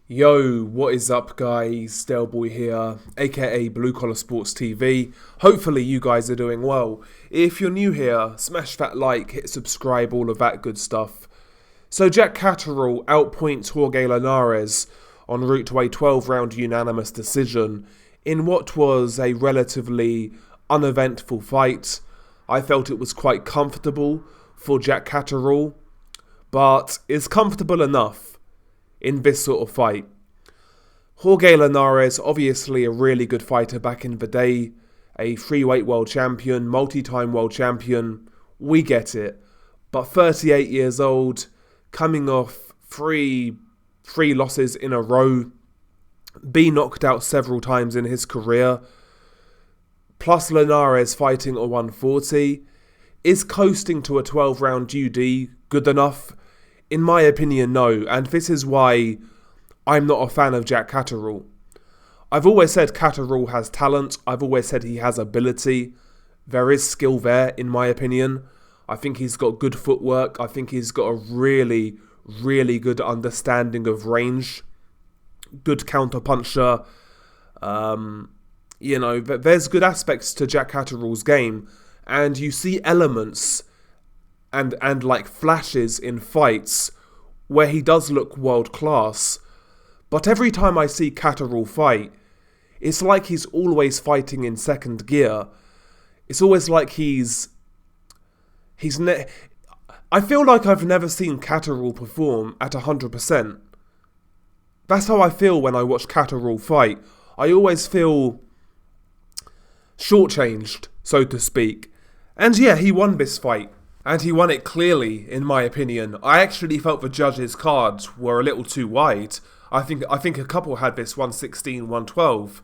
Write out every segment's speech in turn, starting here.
Yo, what is up guys? Delboy here, aka Blue Collar Sports TV. Hopefully you guys are doing well. If you're new here, smash that like, hit subscribe, all of that good stuff. So Jack Catterall outpoints Jorge Linares en route to a 12-round unanimous decision in what was a relatively uneventful fight. I felt it was quite comfortable for Jack Catterall, but is comfortable enough in this sort of fight. Jorge Linares, obviously a really good fighter back in the day, a freeweight world champion, multi-time world champion, we get it. But 38 years old, coming off three losses in a row, been knocked out several times in his career, plus Linares fighting at 140, is coasting to a 12-round UD good enough? In my opinion, no, and this is why I'm not a fan of Jack Catterall. I've always said Catterall has talent, I've always said he has ability. There is skill there, in my opinion. I think he's got good footwork, I think he's got a really, really good understanding of range. Good counter-puncher. There's good aspects to Jack Catterall's game, and you see elements and like flashes in fights where he does look world class. But every time I see Catterall fight, it's like he's always fighting in second gear. It's always like I feel like I've never seen Catterall perform at 100%. That's how I feel when I watch Catterall fight. I always feel shortchanged, so to speak. And yeah, he won this fight. And he won it clearly, in my opinion. I actually felt the judges' cards were a little too wide. I think a couple had this 116, 112.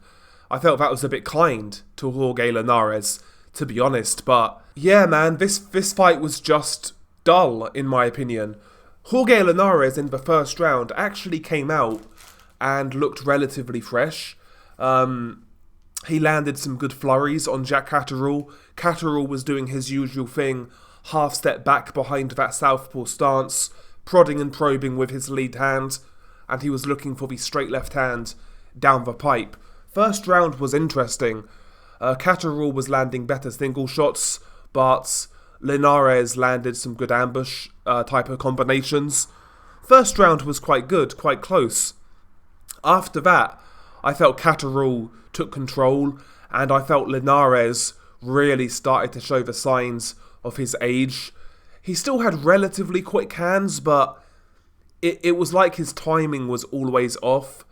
I felt that was a bit kind to Jorge Linares, to be honest. But yeah, man, this fight was just dull, in my opinion. Jorge Linares in the first round actually came out and looked relatively fresh. He landed some good flurries on Jack Catterall. Catterall was doing his usual thing, half step back behind that southpaw stance, prodding and probing with his lead hand, and he was looking for the straight left hand down the pipe. First round was interesting. Catterall was landing better single shots, but Linares landed some good ambush type of combinations. First round was quite good, quite close. After that, I felt Catterall took control, and I felt Linares really started to show the signs of his age. He still had relatively quick hands, but it was like his timing was always off.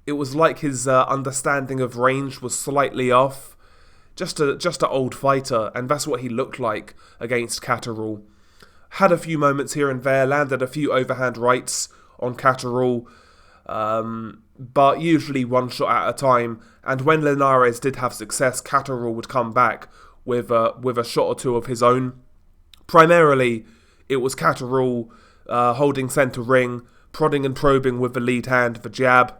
It was like his understanding of range was slightly off. Just an old fighter, and that's what he looked like against Catterall. Had a few moments here and there, landed a few overhand rights on Catterall, but usually one shot at a time. And when Linares did have success, Catterall would come back with a shot or two of his own. Primarily, it was Catterall holding centre ring, prodding and probing with the lead hand, the jab,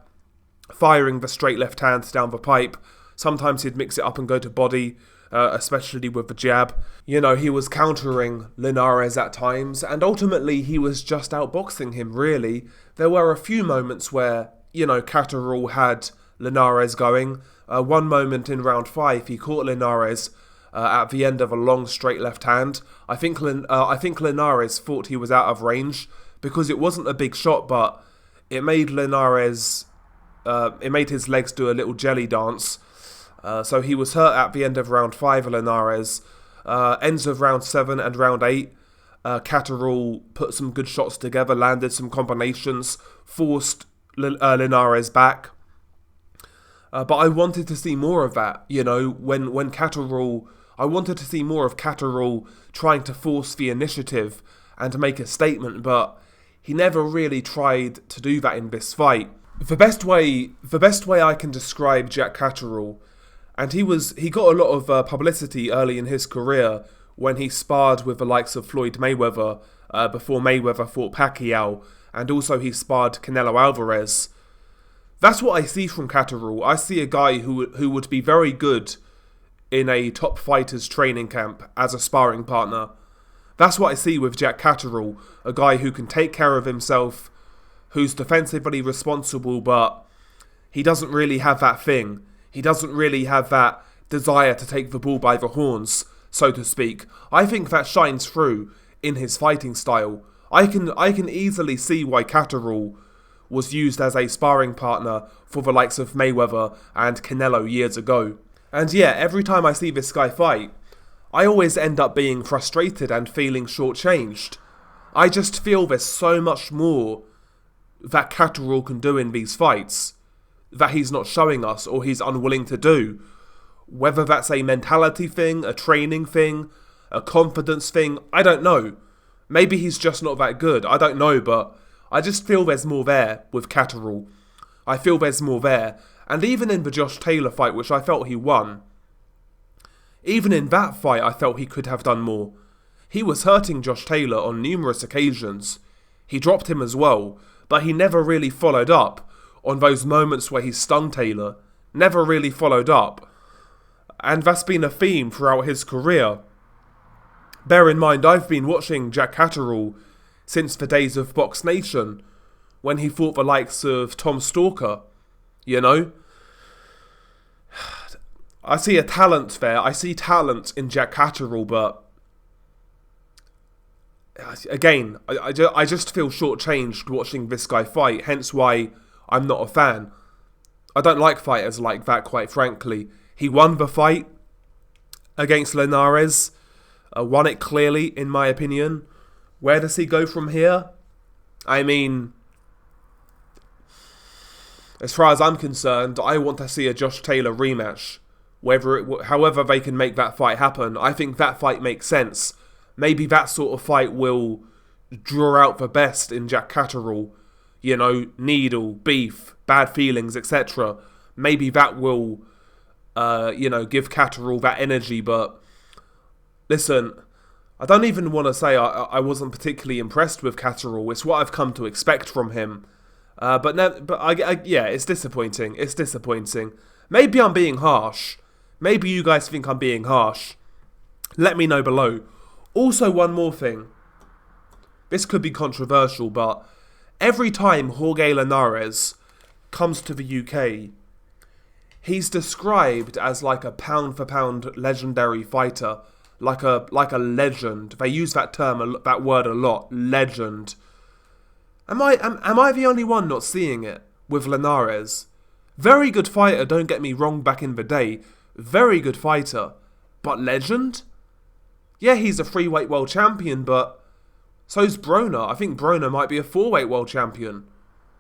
firing the straight left hand down the pipe. Sometimes he'd mix it up and go to body, especially with the jab. You know, he was countering Linares at times, and ultimately he was just outboxing him, really. There were a few moments where, Catterall had Linares going. One moment in round 5, he caught Linares at the end of a long straight left hand. I think Linares thought he was out of range because it wasn't a big shot, but it made Linares, it made his legs do a little jelly dance. So he was hurt at the end of round 5, Linares. Ends of round 7 and round 8, Catterall put some good shots together, landed some combinations, forced Linares back. But I wanted to see more of that, when Catterall, I wanted to see more of Catterall trying to force the initiative and to make a statement, but he never really tried to do that in this fight. The best way I can describe Jack Catterall, and he got a lot of publicity early in his career when he sparred with the likes of Floyd Mayweather before Mayweather fought Pacquiao, and also he sparred Canelo Alvarez. That's what I see from Catterall. I see a guy who would be very good in a top fighter's training camp as a sparring partner. That's what I see with Jack Catterall, a guy who can take care of himself, who's defensively responsible, but he doesn't really have that thing. He doesn't really have that desire to take the ball by the horns, so to speak. I think that shines through in his fighting style. I can easily see why Catterall was used as a sparring partner for the likes of Mayweather and Canelo years ago. And yeah, every time I see this guy fight, I always end up being frustrated and feeling shortchanged. I just feel there's so much more that Catterall can do in these fights that he's not showing us or he's unwilling to do. Whether that's a mentality thing, a training thing, a confidence thing, I don't know. Maybe he's just not that good, I don't know, but I just feel there's more there with Catterall. I feel there's more there. And even in the Josh Taylor fight, which I felt he won, even in that fight I felt he could have done more. He was hurting Josh Taylor on numerous occasions. He dropped him as well, but he never really followed up on those moments where he stung Taylor. Never really followed up. And that's been a theme throughout his career. Bear in mind, I've been watching Jack Catterall since the days of Box Nation, when he fought the likes of Tom Stalker, you know? I see a talent there. I see talent in Jack Catterall, but again, I just feel shortchanged watching this guy fight, hence why I'm not a fan. I don't like fighters like that, quite frankly. He won the fight against Linares, won it clearly, in my opinion. Where does he go from here? I mean, as far as I'm concerned, I want to see a Josh Taylor rematch. However they can make that fight happen, I think that fight makes sense. Maybe that sort of fight will draw out the best in Jack Catterall. You know, needle, beef, bad feelings, etc. Maybe that will, give Catterall that energy, but listen, I don't even want to say I wasn't particularly impressed with Catterall. It's what I've come to expect from him. Yeah, it's disappointing. It's disappointing. Maybe I'm being harsh. Maybe you guys think I'm being harsh. Let me know below. Also, one more thing. This could be controversial, but every time Jorge Linares comes to the UK, he's described as like a pound-for-pound legendary fighter. Like a legend. They use that term, that word a lot. Legend. Am I the only one not seeing it with Linares? Very good fighter, don't get me wrong, back in the day. Very good fighter. But legend? Yeah, he's a 3-weight world champion, but so's Broner. I think Broner might be a 4-weight world champion.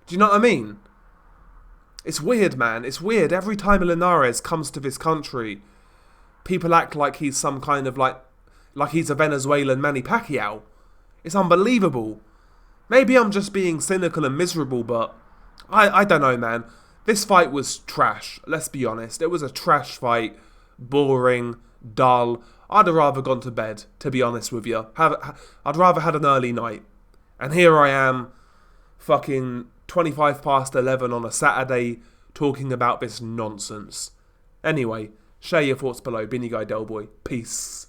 Do you know what I mean? It's weird, man. It's weird. Every time Linares comes to this country, people act like he's some kind of like he's a Venezuelan Manny Pacquiao. It's unbelievable. Maybe I'm just being cynical and miserable, but I don't know, man. This fight was trash, let's be honest. It was a trash fight. Boring, dull. I'd have rather gone to bed, to be honest with you. I'd rather had an early night. And here I am, fucking 25 past 11 on a Saturday, talking about this nonsense. Anyway, share your thoughts below. Been your guy, Delboy. Peace.